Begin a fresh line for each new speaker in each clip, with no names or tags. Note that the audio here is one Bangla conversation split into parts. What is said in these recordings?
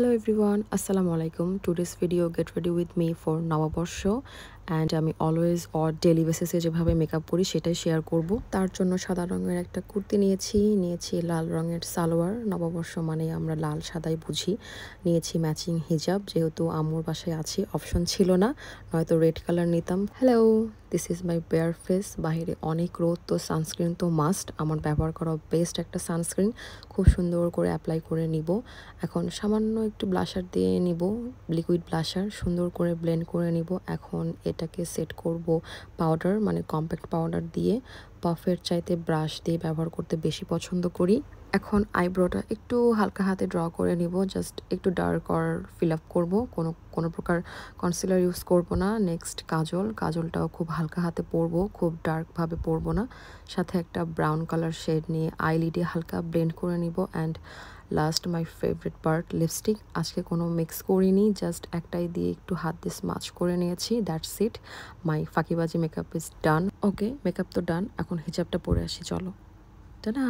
Hello everyone, Assalamu alaikum. Today's video get ready with me for নববর্ষ and আমি অলওয়েজ অর ডেইলি বেসিসে যেভাবে মেকআপ করি সেটাই শেয়ার করব। তার জন্য সাদা রঙের একটা কুর্তি নিয়েছি লাল রঙের সালোয়ার। নববর্ষ মানে আমরা লাল সাদাই বুঝি। নিয়েছি ম্যাচিং হিজাব, যেহেতু আম্মুর বাসায় আছি অপশন ছিল না, নয়তো রেড কালার নিতাম। Hello, this is my bare face. বাহিরে অনেক রোদ, তো সানস্ক্রিন তো মাস্ট। আমার ব্যবহার করা বেস্ট একটা সানস্ক্রিন, খুব সুন্দর করে অ্যাপ্লাই করে নিব। এখন সামান্য একটু ব্লাশার দিয়ে নিব, লিকুইড ব্লাশার, সুন্দর করে ব্লেন্ড করে নিব। এখন এটাকে সেট করব পাউডার, মানে কম্প্যাক্ট পাউডার দিয়ে। পাফের চাইতে ব্রাশ দিয়ে ব্যবহার করতে বেশি পছন্দ করি। এখন আইব্রোটা একটু হালকা হাতে ড্র করে নিব, জাস্ট একটু ডার্ক অর ফিল আপ করবো, কোনো প্রকার কনসিলার ইউজ করব না। নেক্সট কাজলটাও খুব হালকা হাতে পরবো, খুব ডার্কভাবে পরবো না। সাথে একটা ব্রাউন কালার শেড নিয়ে আইলিডে হালকা ব্লেন্ড করে নিব। And last my favourite part, lipstick. আজকে কোনো মিক্স করিনি, জাস্ট একটাই দিয়ে একটু হাত দিয়ে স্মাচ করে নিয়েছি, দ্যাটস ইট। মাই ফাঁকিবাজি makeup is done. Okay, makeup তো ডান, এখন হিজাবটা পরে আসি, চলো। টাটা।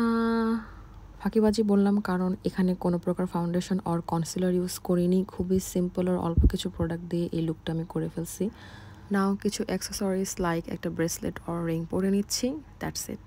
ফাঁকিবাজি বললাম কারণ এখানে কোনো প্রকার ফাউন্ডেশন অর কনসিলার ইউজ করিনি, খুবই সিম্পল আর অল্প কিছু প্রোডাক্ট দিয়ে এই লুকটা আমি করে ফেলছি। নাও কিছু অ্যাক্সেসরিজ লাইক একটা ব্রেসলেট অর রিং পরে নিচ্ছি, দ্যাটস ইট।